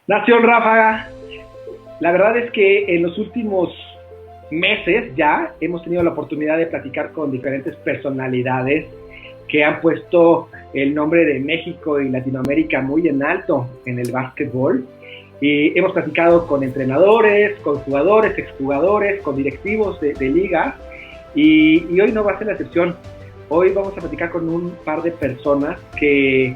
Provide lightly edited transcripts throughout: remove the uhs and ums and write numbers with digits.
Nación Ráfaga, la verdad es que en los últimos meses ya hemos tenido la oportunidad de platicar con diferentes personalidades que han puesto el nombre de México y Latinoamérica muy en alto en el básquetbol. Y hemos platicado con entrenadores, con jugadores, exjugadores, con directivos de ligas y hoy no va a ser la excepción. Hoy vamos a platicar con un par de personas que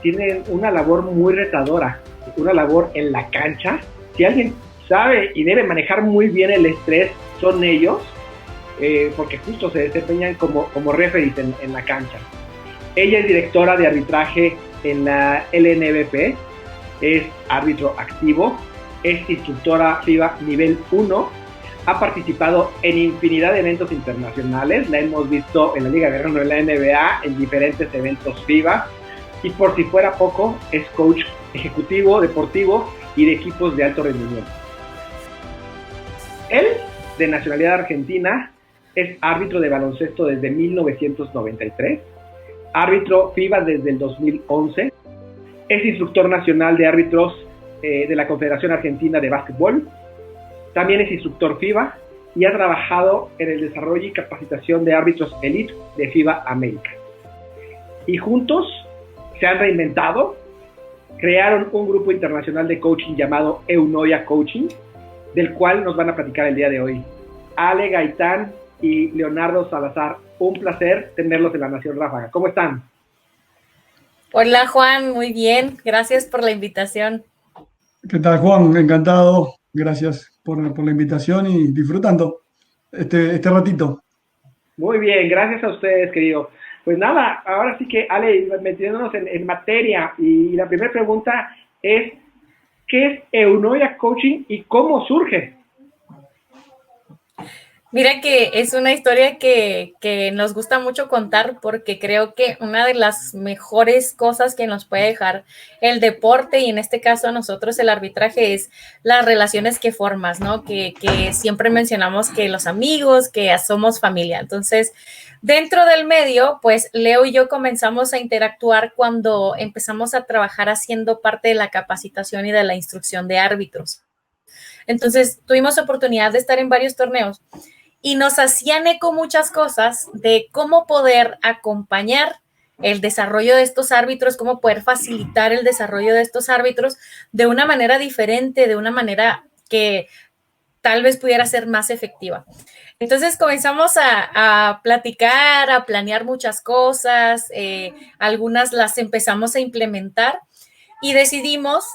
tienen una labor muy retadora, una labor en la cancha. Si alguien sabe y debe manejar muy bien el estrés, son ellos, porque justo se desempeñan como referees en la cancha. Ella es directora de arbitraje en la LNBP, es árbitro activo, es instructora FIBA nivel 1, ha participado en infinidad de eventos internacionales, la hemos visto en la Liga de Verano de la NBA, en diferentes eventos FIBA, y por si fuera poco, es coach ejecutivo, deportivo y de equipos de alto rendimiento. Él, de nacionalidad argentina, es árbitro de baloncesto desde 1993, árbitro FIBA desde el 2011, es instructor nacional de árbitros de la Confederación Argentina de Básquetbol, también es instructor FIBA y ha trabajado en el desarrollo y capacitación de árbitros elite de FIBA América. Y juntos se han reinventado, crearon un grupo internacional de coaching llamado Eunoia Coaching, del cual nos van a platicar el día de hoy. Ale Gaitán y Leonardo Salazar, un placer tenerlos en la Nación Ráfaga. ¿Cómo están? Hola Juan, muy bien, gracias por la invitación. ¿Qué tal, Juan? Encantado. Gracias por la invitación y disfrutando este ratito. Muy bien, gracias a ustedes, querido. Pues nada, ahora sí que, Ale, metiéndonos en materia, y la primera pregunta es, ¿qué es Eunoia Coaching y cómo surge? Mira que es una historia que nos gusta mucho contar porque creo que una de las mejores cosas que nos puede dejar el deporte y en este caso a nosotros el arbitraje es las relaciones que formas, ¿no? Que siempre mencionamos que los amigos, que somos familia. Entonces, dentro del medio, pues Leo y yo comenzamos a interactuar cuando empezamos a trabajar haciendo parte de la capacitación y de la instrucción de árbitros. Entonces, tuvimos oportunidad de estar en varios torneos y nos hacían eco muchas cosas de cómo poder acompañar el desarrollo de estos árbitros, cómo poder facilitar el desarrollo de estos árbitros de una manera diferente, de una manera que tal vez pudiera ser más efectiva. Entonces comenzamos a platicar, a planear muchas cosas, algunas las empezamos a implementar y decidimos,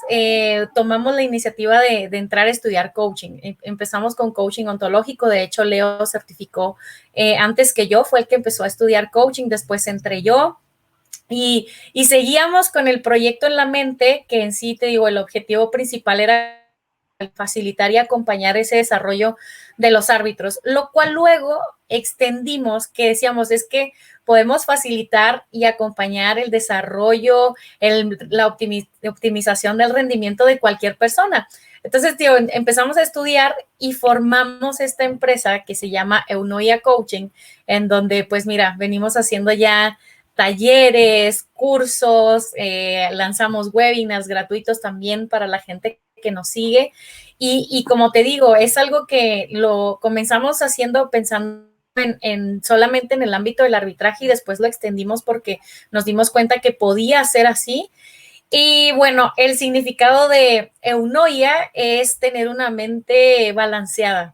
tomamos la iniciativa de entrar a estudiar coaching. Empezamos con coaching ontológico, de hecho Leo certificó antes que yo, fue el que empezó a estudiar coaching, después entré yo y seguíamos con el proyecto en la mente, que en sí, te digo, el objetivo principal era facilitar y acompañar ese desarrollo de los árbitros, lo cual luego extendimos, que decíamos, es que podemos facilitar y acompañar el desarrollo, la optimización del rendimiento de cualquier persona. Entonces, tío, empezamos a estudiar y formamos esta empresa que se llama Eunoia Coaching, en donde, pues mira, venimos haciendo ya talleres, cursos, lanzamos webinars gratuitos también para la gente que nos sigue y como te digo, es algo que lo comenzamos haciendo pensando solamente en el ámbito del arbitraje y después lo extendimos porque nos dimos cuenta que podía ser así. Y bueno, el significado de eunoia es tener una mente balanceada,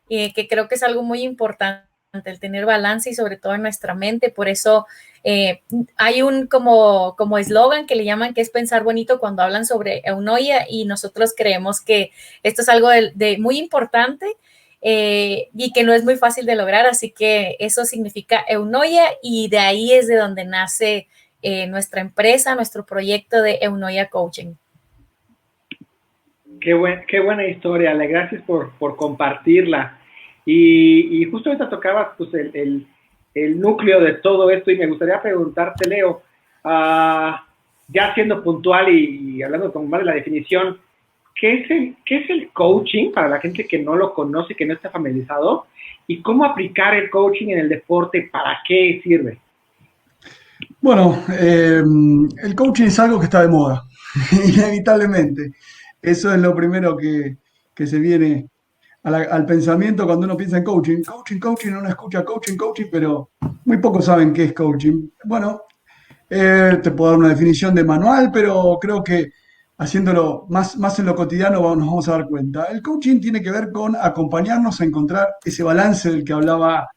que creo que es algo muy importante, el tener balance y sobre todo en nuestra mente. Por eso hay un como eslogan que le llaman que es pensar bonito cuando hablan sobre eunoia y nosotros creemos que esto es algo de muy importante y que no es muy fácil de lograr, así que eso significa eunoia y de ahí es de donde nace nuestra empresa, nuestro proyecto de Eunoia Coaching. Qué buena historia, Ale, gracias por compartirla. Y justo ahorita tocabas pues, el núcleo de todo esto y me gustaría preguntarte, Leo, ya siendo puntual y hablando con más de la definición, ¿qué es el coaching para la gente que no lo conoce, que no está familiarizado? ¿Y cómo aplicar el coaching en el deporte? ¿Para qué sirve? Bueno, el coaching es algo que está de moda, inevitablemente. Eso es lo primero que se viene al pensamiento cuando uno piensa en coaching. Coaching, coaching, uno escucha coaching, coaching, pero muy pocos saben qué es coaching. Bueno, te puedo dar una definición de manual, pero creo que haciéndolo más en lo cotidiano nos vamos a dar cuenta. El coaching tiene que ver con acompañarnos a encontrar ese balance del que hablaba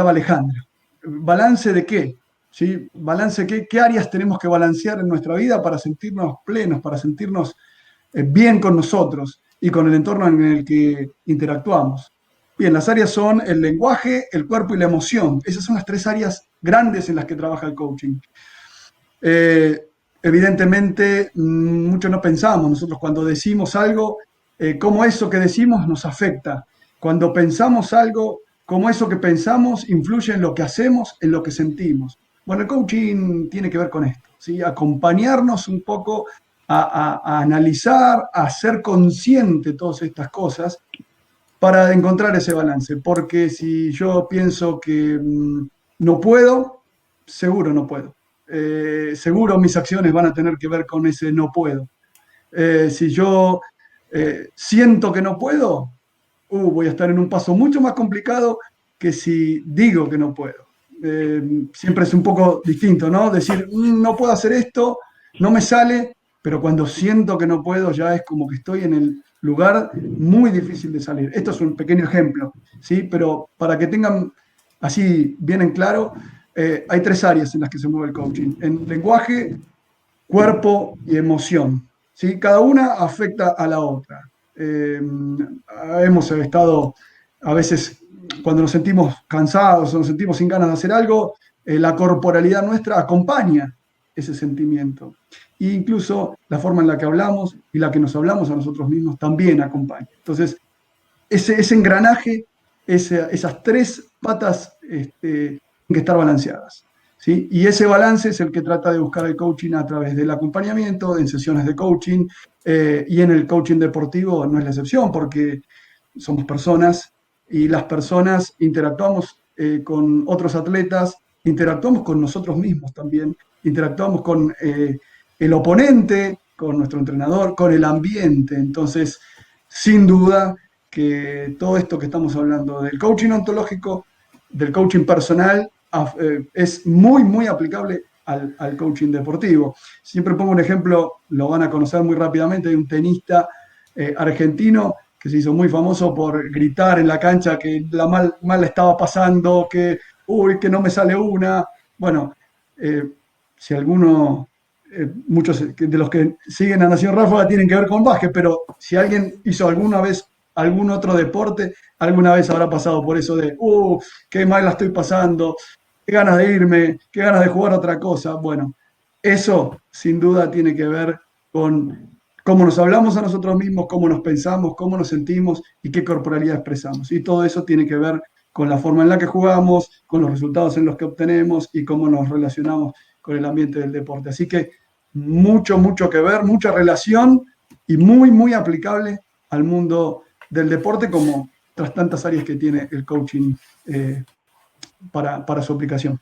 Alejandro. ¿Balance de qué? ¿Sí? Balance, ¿qué áreas tenemos que balancear en nuestra vida para sentirnos plenos, para sentirnos bien con nosotros y con el entorno en el que interactuamos? Bien, las áreas son el lenguaje, el cuerpo y la emoción. Esas son las tres áreas grandes en las que trabaja el coaching. Evidentemente, mucho no pensamos nosotros cuando decimos algo, cómo eso que decimos nos afecta. Cuando pensamos algo, cómo eso que pensamos influye en lo que hacemos, en lo que sentimos. Bueno, el coaching tiene que ver con esto, ¿sí? Acompañarnos un poco a analizar, a ser consciente de todas estas cosas para encontrar ese balance. Porque si yo pienso que no puedo, seguro no puedo. Seguro mis acciones van a tener que ver con ese no puedo. Si yo siento que no puedo, voy a estar en un paso mucho más complicado que si digo que no puedo. Siempre es un poco distinto, ¿no? Decir, no puedo hacer esto, no me sale, pero cuando siento que no puedo ya es como que estoy en el lugar muy difícil de salir. Esto es un pequeño ejemplo, ¿sí? Pero para que tengan así bien en claro, hay tres áreas en las que se mueve el coaching: en lenguaje, cuerpo y emoción, ¿sí? Cada una afecta a la otra. Hemos estado a veces, cuando nos sentimos cansados o nos sentimos sin ganas de hacer algo, la corporalidad nuestra acompaña ese sentimiento. E incluso la forma en la que hablamos y la que nos hablamos a nosotros mismos también acompaña. Entonces, ese engranaje, esas tres patas tienen que estar balanceadas, ¿sí? Y ese balance es el que trata de buscar el coaching a través del acompañamiento, en sesiones de coaching, y en el coaching deportivo no es la excepción, porque somos personas y las personas interactuamos con otros atletas, interactuamos con nosotros mismos también, interactuamos con el oponente, con nuestro entrenador, con el ambiente. Entonces, sin duda que todo esto que estamos hablando del coaching ontológico, del coaching personal, es muy aplicable al coaching deportivo. Siempre pongo un ejemplo, lo van a conocer muy rápidamente, de un tenista argentino que se hizo muy famoso por gritar en la cancha que mal la estaba pasando, que no me sale una. Bueno, si alguno, muchos de los que siguen a Nación Ráfaga tienen que ver con básquet, pero si alguien hizo alguna vez algún otro deporte, alguna vez habrá pasado por eso de, qué mal la estoy pasando, qué ganas de irme, qué ganas de jugar otra cosa. Bueno, eso sin duda tiene que ver con cómo nos hablamos a nosotros mismos, cómo nos pensamos, cómo nos sentimos y qué corporalidad expresamos. Y todo eso tiene que ver con la forma en la que jugamos, con los resultados en los que obtenemos y cómo nos relacionamos con el ambiente del deporte. Así que mucho que ver, mucha relación y muy aplicable al mundo del deporte, como otras tantas áreas que tiene el coaching para su aplicación.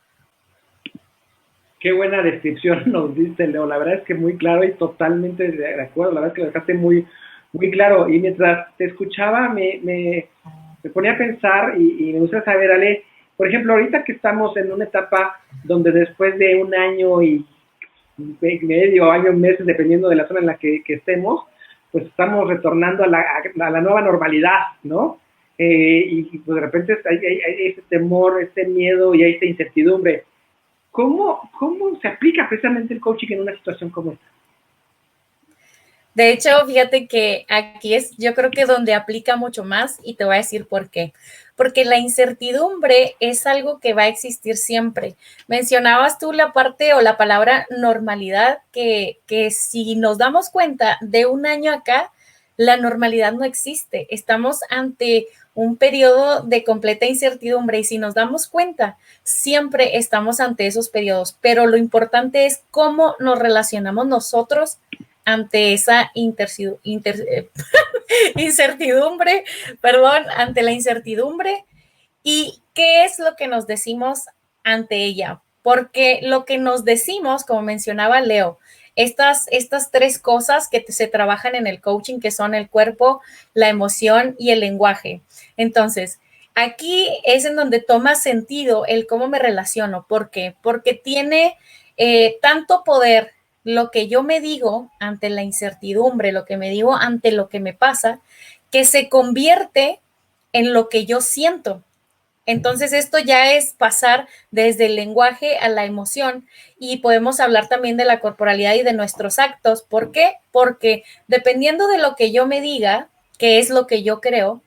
Qué buena descripción nos diste, Leo. La verdad es que muy claro y totalmente de acuerdo. La verdad es que lo dejaste muy claro. Y mientras te escuchaba, me ponía a pensar y me gustaría saber, Ale, por ejemplo, ahorita que estamos en una etapa donde después de un año y medio, año, meses, dependiendo de la zona en la que estemos, pues estamos retornando a la nueva normalidad, ¿no? Y pues de repente hay ese temor, ese miedo y hay esta incertidumbre. ¿Cómo se aplica precisamente el coaching en una situación como esta? De hecho, fíjate que aquí es, yo creo que donde aplica mucho más, y te voy a decir por qué. Porque la incertidumbre es algo que va a existir siempre. Mencionabas tú la parte o la palabra normalidad, que si nos damos cuenta de un año acá, la normalidad no existe. Estamos ante un periodo de completa incertidumbre y si nos damos cuenta, siempre estamos ante esos periodos. Pero lo importante es cómo nos relacionamos nosotros ante esa incertidumbre, ante la incertidumbre, y qué es lo que nos decimos ante ella. Porque lo que nos decimos, como mencionaba Leo, estas tres cosas que se trabajan en el coaching, que son el cuerpo, la emoción y el lenguaje. Entonces, aquí es en donde toma sentido el cómo me relaciono. ¿Por qué? Porque tiene tanto poder lo que yo me digo ante la incertidumbre, lo que me digo ante lo que me pasa, que se convierte en lo que yo siento. Entonces, esto ya es pasar desde el lenguaje a la emoción y podemos hablar también de la corporalidad y de nuestros actos. ¿Por qué? Porque dependiendo de lo que yo me diga, que es lo que yo creo,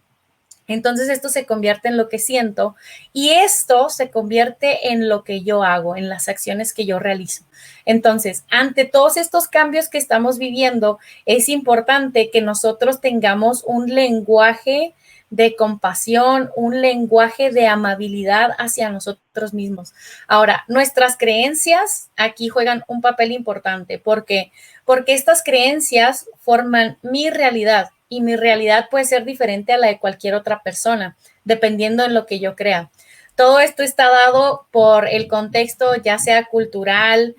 entonces esto se convierte en lo que siento y esto se convierte en lo que yo hago, en las acciones que yo realizo. Entonces, ante todos estos cambios que estamos viviendo, es importante que nosotros tengamos un lenguaje de compasión, un lenguaje de amabilidad hacia nosotros mismos. Ahora, nuestras creencias aquí juegan un papel importante. ¿Por qué? Porque estas creencias forman mi realidad y mi realidad puede ser diferente a la de cualquier otra persona, dependiendo en lo que yo crea. Todo esto está dado por el contexto, ya sea cultural,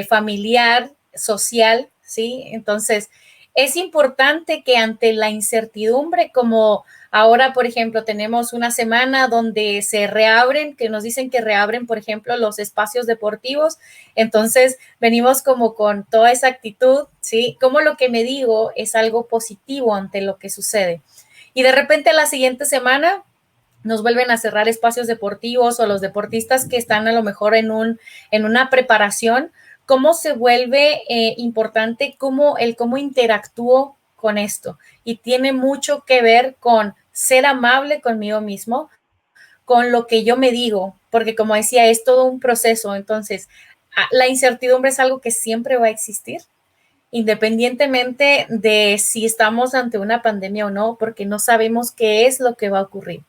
familiar, social, ¿sí? Entonces, es importante que ante la incertidumbre, como ahora, por ejemplo, tenemos una semana donde se reabren, que nos dicen que reabren, por ejemplo, los espacios deportivos. Entonces, venimos como con toda esa actitud, ¿sí? Como lo que me digo es algo positivo ante lo que sucede. Y de repente la siguiente semana nos vuelven a cerrar espacios deportivos o los deportistas que están a lo mejor en una preparación, cómo se vuelve importante cómo interactúo con esto. Y tiene mucho que ver con ser amable conmigo mismo, con lo que yo me digo, porque como decía, es todo un proceso. Entonces, la incertidumbre es algo que siempre va a existir, independientemente de si estamos ante una pandemia o no, porque no sabemos qué es lo que va a ocurrir.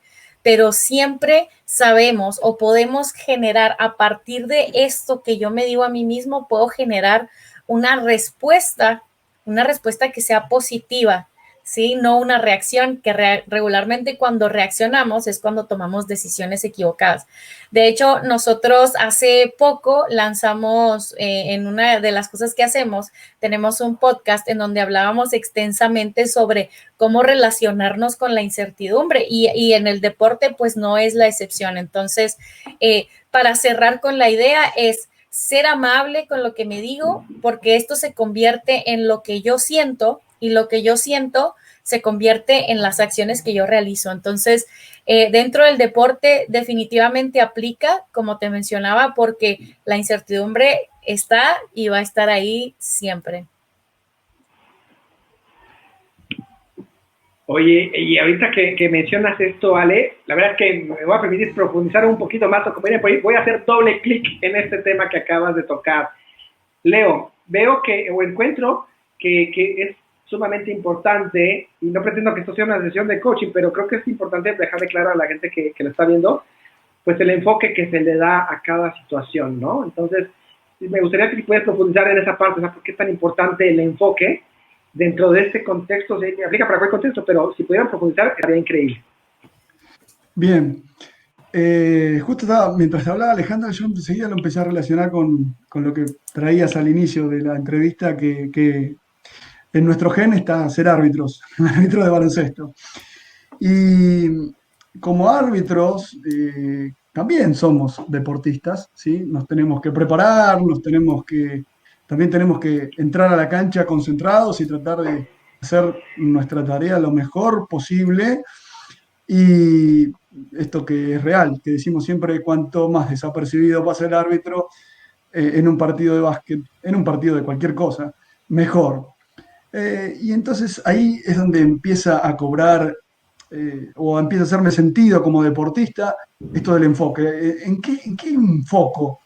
Pero siempre sabemos o podemos generar a partir de esto que yo me digo a mí mismo, puedo generar una respuesta que sea positiva, ¿sí? No una reacción que regularmente cuando reaccionamos es cuando tomamos decisiones equivocadas. De hecho, nosotros hace poco lanzamos en una de las cosas que hacemos, tenemos un podcast en donde hablábamos extensamente sobre cómo relacionarnos con la incertidumbre y en el deporte pues no es la excepción. Entonces, para cerrar con la idea es ser amable con lo que me digo, porque esto se convierte en lo que yo siento y lo que yo siento se convierte en las acciones que yo realizo. Entonces, dentro del deporte definitivamente aplica, como te mencionaba, porque la incertidumbre está y va a estar ahí siempre. Oye, y ahorita que mencionas esto, Ale, la verdad es que me voy a permitir profundizar un poquito más, o como viene por ahí, voy a hacer doble clic en este tema que acabas de tocar. Leo, veo que, o encuentro que es sumamente importante, y no pretendo que esto sea una sesión de coaching, pero creo que es importante dejarle claro a la gente que lo está viendo, pues el enfoque que se le da a cada situación, ¿no? Entonces, me gustaría que puedas profundizar en esa parte, o sea, ¿por qué es tan importante el enfoque dentro de este contexto? Se aplica para cualquier contexto, pero si pudieran profundizar, estaría increíble. Bien. Justo mientras hablaba Alejandra, yo enseguida lo empecé a relacionar con lo que traías al inicio de la entrevista, que en nuestro gen está ser árbitros, árbitros de baloncesto. Y como árbitros, también somos deportistas, ¿sí? Nos tenemos que preparar, también tenemos que entrar a la cancha concentrados y tratar de hacer nuestra tarea lo mejor posible. Y esto que es real, que decimos siempre, cuanto más desapercibido pasa el árbitro en un partido de básquet, en un partido de cualquier cosa, mejor. Y entonces ahí es donde empieza a cobrar o empieza a hacerme sentido como deportista esto del enfoque. ¿En qué enfoco?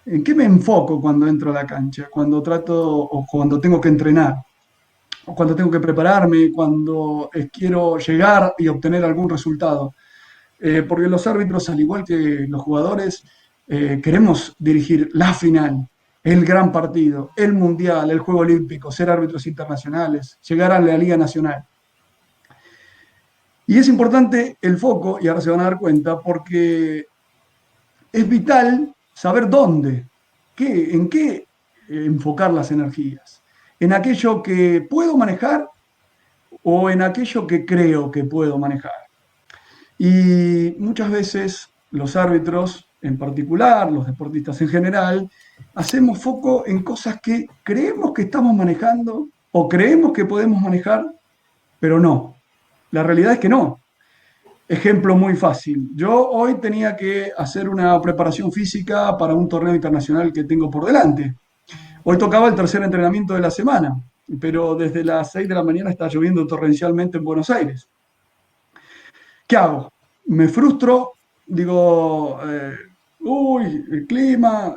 ¿En qué me enfoco cuando entro a la cancha? Cuando trato o cuando tengo que entrenar, o cuando tengo que prepararme, cuando quiero llegar y obtener algún resultado. Porque los árbitros, al igual que los jugadores, queremos dirigir la final, el gran partido, el mundial, el juego olímpico, ser árbitros internacionales, llegar a la Liga Nacional. Y es importante el foco, y ahora se van a dar cuenta, porque es vital saber dónde, en qué enfocar las energías? ¿En aquello que puedo manejar o en aquello que creo que puedo manejar? Y muchas veces los árbitros, en particular, los deportistas en general, hacemos foco en cosas que creemos que estamos manejando o creemos que podemos manejar, pero no. La realidad es que no. Ejemplo muy fácil. Yo hoy tenía que hacer una preparación física para un torneo internacional que tengo por delante. Hoy tocaba el tercer entrenamiento de la semana, pero desde las 6 de la mañana está lloviendo torrencialmente en Buenos Aires. ¿Qué hago? Me frustro, digo, uy, el clima,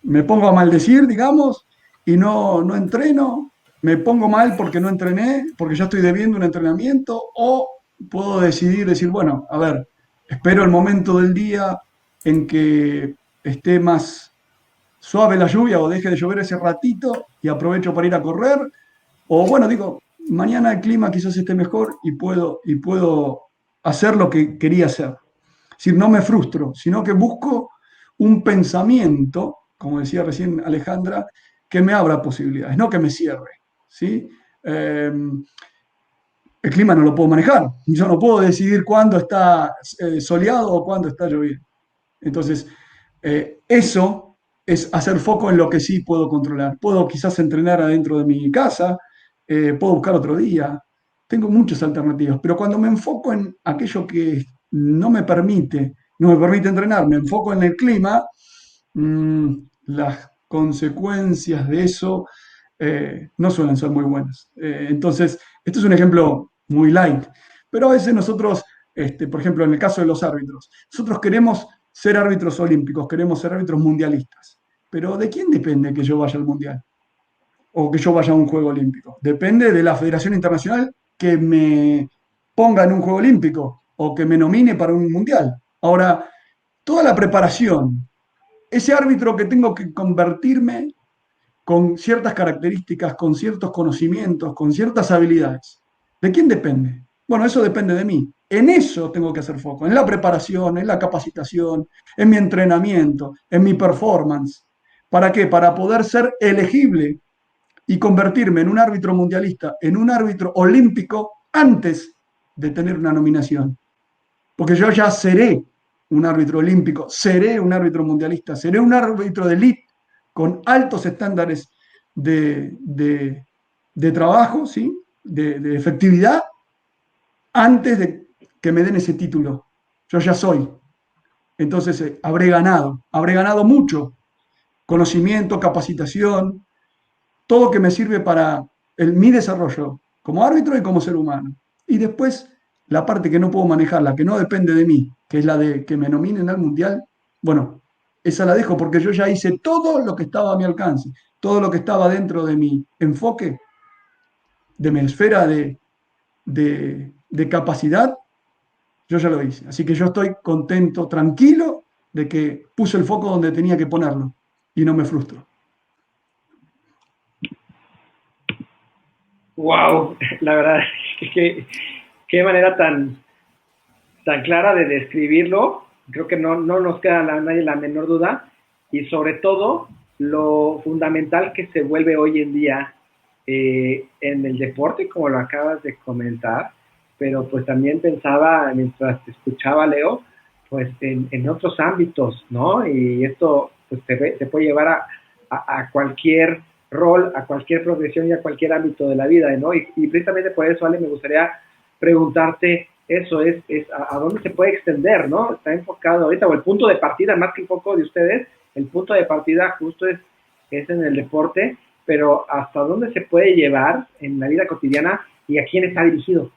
me pongo a maldecir, digamos, y no entreno, me pongo mal porque no entrené, porque ya estoy debiendo un entrenamiento, o puedo decidir decir, bueno, a ver, espero el momento del día en que esté más suave la lluvia o deje de llover ese ratito y aprovecho para ir a correr, o bueno, digo, mañana el clima quizás esté mejor y puedo hacer lo que quería hacer. Es decir, no me frustro, sino que busco un pensamiento, como decía recién Alejandra, que me abra posibilidades, no que me cierre. ¿Sí? El clima no lo puedo manejar. Yo no puedo decidir cuándo está soleado o cuándo está lloviendo. Entonces, eso es hacer foco en lo que sí puedo controlar. Puedo quizás entrenar adentro de mi casa, puedo buscar otro día. Tengo muchas alternativas, pero cuando me enfoco en aquello que no me permite entrenar, me enfoco en el clima, las consecuencias de eso no suelen ser muy buenas. Entonces, esto es un ejemplo muy light, pero a veces nosotros, por ejemplo, en el caso de los árbitros, nosotros queremos ser árbitros olímpicos, queremos ser árbitros mundialistas, pero ¿de quién depende que yo vaya al mundial o que yo vaya a un juego olímpico? Depende de la Federación Internacional que me ponga en un juego olímpico o que me nomine para un mundial. Ahora, toda la preparación, ese árbitro que tengo que convertirme con ciertas características, con ciertos conocimientos, con ciertas habilidades. ¿De quién depende? Bueno, eso depende de mí. En eso tengo que hacer foco, en la preparación, en la capacitación, en mi entrenamiento, en mi performance. ¿Para qué? Para poder ser elegible y convertirme en un árbitro mundialista, en un árbitro olímpico antes de tener una nominación. Porque yo ya seré un árbitro olímpico, seré un árbitro mundialista, seré un árbitro de elite con altos estándares de trabajo, ¿sí? De efectividad, antes de que me den ese título. Yo ya soy. Entonces habré ganado mucho conocimiento, capacitación, todo que me sirve para mi desarrollo como árbitro y como ser humano. Y después la parte que no puedo manejar, la que no depende de mí, que es la de que me nominen al mundial, bueno, esa la dejo porque yo ya hice todo lo que estaba a mi alcance, todo lo que estaba dentro de mi enfoque, de mi esfera de capacidad, yo ya lo hice. Así que yo estoy contento, tranquilo de que puse el foco donde tenía que ponerlo y no me frustro. Wow, la verdad es que qué manera tan clara de describirlo. Creo que no nos queda a nadie la menor duda. Y sobre todo, lo fundamental que se vuelve hoy en día en el deporte, como lo acabas de comentar. Pero pues también pensaba, mientras te escuchaba, Leo, pues en otros ámbitos, ¿no? Y esto pues se puede llevar a cualquier rol, a cualquier profesión y a cualquier ámbito de la vida, ¿no? Y precisamente por eso, Ale, me gustaría preguntarte eso, es a dónde se puede extender, ¿no? Está enfocado ahorita, o el punto de partida, más que un poco de ustedes, el punto de partida justo es en el deporte, pero hasta dónde se puede llevar en la vida cotidiana y a quién está dirigido.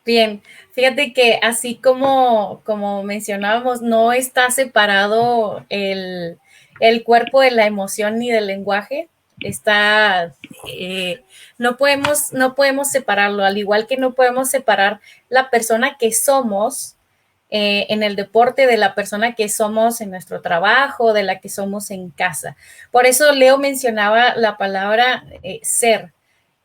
Bien, fíjate que así como mencionábamos, no está separado el cuerpo de la emoción ni del lenguaje. Está, no podemos separarlo, al igual que no podemos separar la persona que somos en el deporte de la persona que somos en nuestro trabajo, de la que somos en casa. Por eso Leo mencionaba la palabra ser.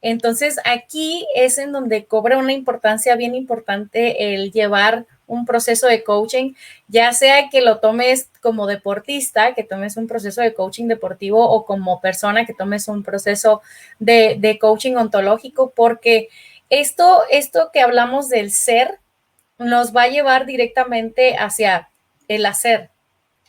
Entonces, aquí es en donde cobra una importancia bien importante el llevar un proceso de coaching, ya sea que lo tomes como deportista, que tomes un proceso de coaching deportivo o como persona que tomes un proceso de coaching ontológico, porque esto que hablamos del ser nos va a llevar directamente hacia el hacer,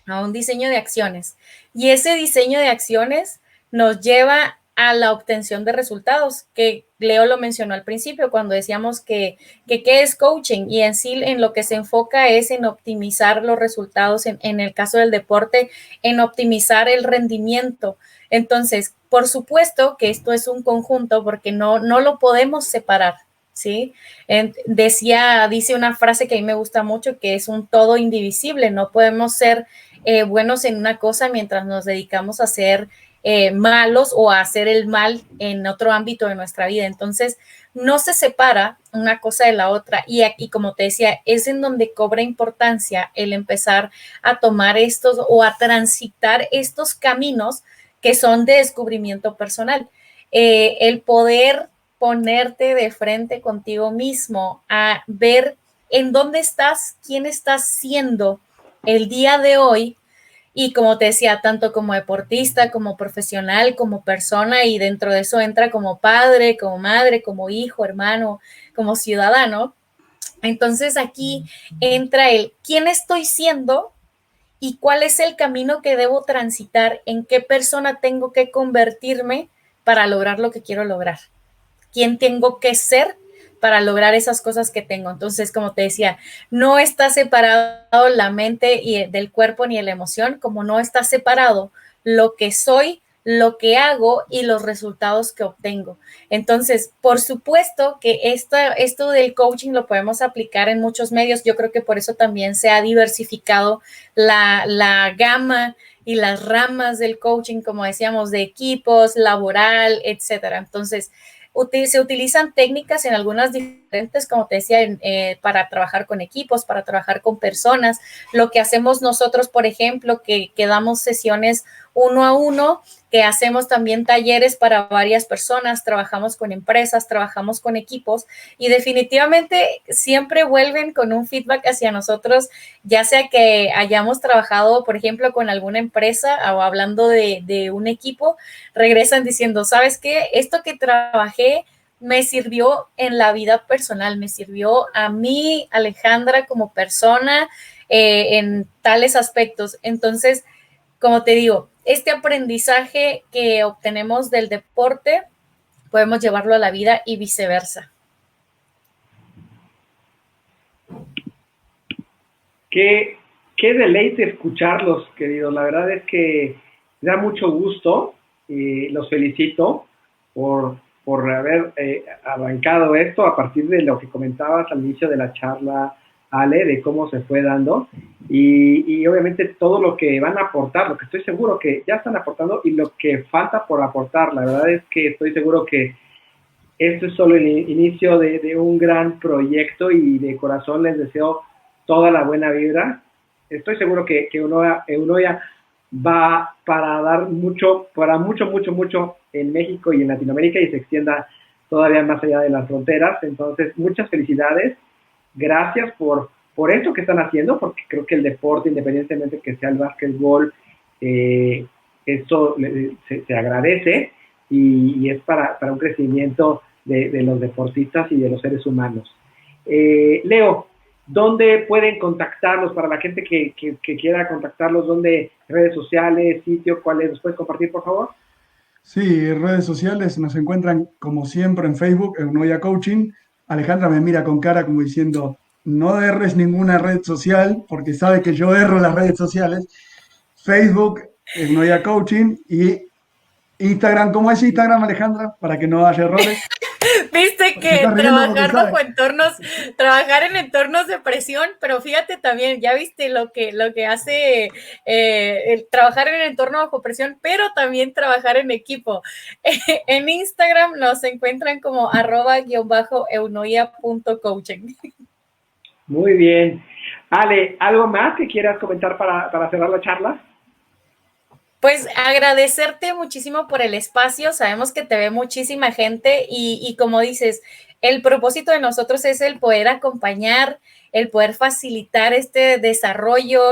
a un diseño de acciones. Y ese diseño de acciones nos lleva a la obtención de resultados, que Leo lo mencionó al principio cuando decíamos que qué es coaching, y en sí en lo que se enfoca es en optimizar los resultados, en el caso del deporte, en optimizar el rendimiento. Entonces, por supuesto que esto es un conjunto porque no lo podemos separar, ¿sí? Dice una frase que a mí me gusta mucho, que es un todo indivisible. No podemos ser buenos en una cosa mientras nos dedicamos a ser malos o a hacer el mal en otro ámbito de nuestra vida. Entonces, no se separa una cosa de la otra. Y aquí, como te decía, es en donde cobra importancia el empezar a tomar estos o a transitar estos caminos que son de descubrimiento personal. El poder ponerte de frente contigo mismo, a ver en dónde estás, quién estás siendo el día de hoy, y como te decía, tanto como deportista, como profesional, como persona, y dentro de eso entra como padre, como madre, como hijo, hermano, como ciudadano. Entonces aquí entra el quién estoy siendo y cuál es el camino que debo transitar, en qué persona tengo que convertirme para lograr lo que quiero lograr, quién tengo que ser para lograr esas cosas que tengo. Entonces, como te decía, no está separado la mente del cuerpo ni de la emoción, como no está separado lo que soy, lo que hago y los resultados que obtengo. Entonces, por supuesto que esto del coaching lo podemos aplicar en muchos medios. Yo creo que por eso también se ha diversificado la gama y las ramas del coaching, como decíamos, de equipos, laboral, etcétera. Entonces, se utilizan técnicas en algunas diferentes, como te decía, para trabajar con equipos, para trabajar con personas. Lo que hacemos nosotros, por ejemplo, que damos sesiones 1 a 1, que hacemos también talleres para varias personas, trabajamos con empresas, trabajamos con equipos, y definitivamente siempre vuelven con un feedback hacia nosotros, ya sea que hayamos trabajado, por ejemplo, con alguna empresa o hablando de un equipo, regresan diciendo, ¿sabes qué? Esto que trabajé me sirvió en la vida personal, me sirvió a mí, Alejandra, como persona, en tales aspectos. Entonces, como te digo, este aprendizaje que obtenemos del deporte, podemos llevarlo a la vida y viceversa. Qué deleite escucharlos, queridos. La verdad es que me da mucho gusto y los felicito por haber arrancado esto a partir de lo que comentabas al inicio de la charla, Ale, de cómo se fue dando y obviamente todo lo que van a aportar, lo que estoy seguro que ya están aportando y lo que falta por aportar. La verdad es que estoy seguro que esto es solo el inicio de un gran proyecto y de corazón les deseo toda la buena vibra. Estoy seguro que Eunoia va para dar mucho en México y en Latinoamérica y se extienda todavía más allá de las fronteras. Entonces, muchas felicidades. Gracias por esto que están haciendo, porque creo que el deporte, independientemente que sea el básquetbol, esto se agradece y es para un crecimiento de los deportistas y de los seres humanos. Leo, ¿dónde pueden contactarlos para la gente que quiera contactarlos? ¿Dónde? ¿Redes sociales, sitio? ¿Cuáles? ¿Los puedes compartir, por favor? Sí, redes sociales nos encuentran como siempre en Facebook, Eunoia Coaching. Alejandra me mira con cara como diciendo, no erres ninguna red social, porque sabe que yo erro las redes sociales. Facebook, Eunoia Coaching, y Instagram, ¿cómo es Instagram, Alejandra? Para que no haya errores. Viste que trabajar en entornos de presión, pero fíjate también, ya viste lo que hace trabajar en el entorno bajo presión, pero también trabajar en equipo. En Instagram nos encuentran como @eunoia.coaching. Muy bien. Ale, ¿algo más que quieras comentar para cerrar la charla? Pues agradecerte muchísimo por el espacio. Sabemos que te ve muchísima gente y como dices, el propósito de nosotros es el poder acompañar, el poder facilitar este desarrollo,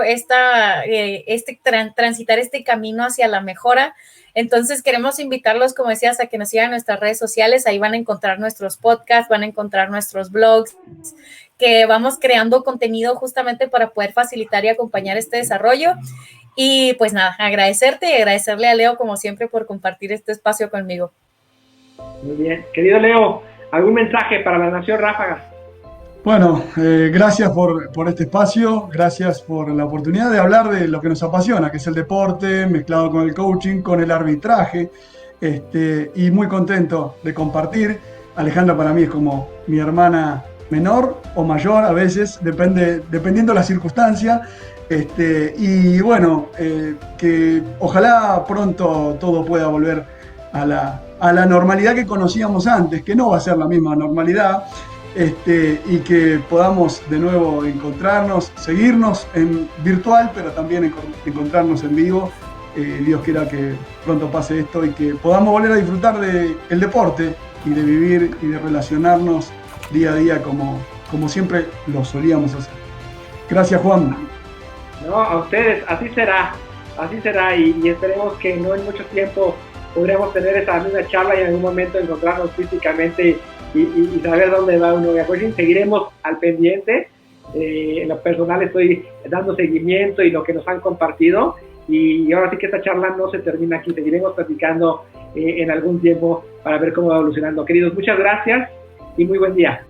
transitar este camino hacia la mejora. Entonces queremos invitarlos, como decías, a que nos sigan en nuestras redes sociales. Ahí van a encontrar nuestros podcasts, van a encontrar nuestros blogs, que vamos creando contenido justamente para poder facilitar y acompañar este desarrollo. Y pues nada, agradecerte y agradecerle a Leo, como siempre, por compartir este espacio conmigo. Muy bien. Querido Leo, ¿algún mensaje para la Nación Ráfagas? Bueno, gracias por este espacio, gracias por la oportunidad de hablar de lo que nos apasiona, que es el deporte, mezclado con el coaching, con el arbitraje, y muy contento de compartir. Alejandra para mí es como mi hermana menor o mayor, a veces, dependiendo de la circunstancia. Y bueno, que ojalá pronto todo pueda volver a la normalidad que conocíamos antes, que no va a ser la misma normalidad. Y que podamos de nuevo encontrarnos, seguirnos en virtual, pero también encontrarnos en vivo. Dios quiera que pronto pase esto y que podamos volver a disfrutar del deporte y de vivir y de relacionarnos día a día como siempre lo solíamos hacer. Gracias, Juan. No, a ustedes, así será y esperemos que no en mucho tiempo podremos tener esa misma charla y en algún momento encontrarnos físicamente y saber dónde va uno. Seguiremos al pendiente. En lo personal estoy dando seguimiento y lo que nos han compartido, y ahora sí que esta charla no se termina aquí, seguiremos platicando en algún tiempo para ver cómo va evolucionando. Queridos, muchas gracias y muy buen día.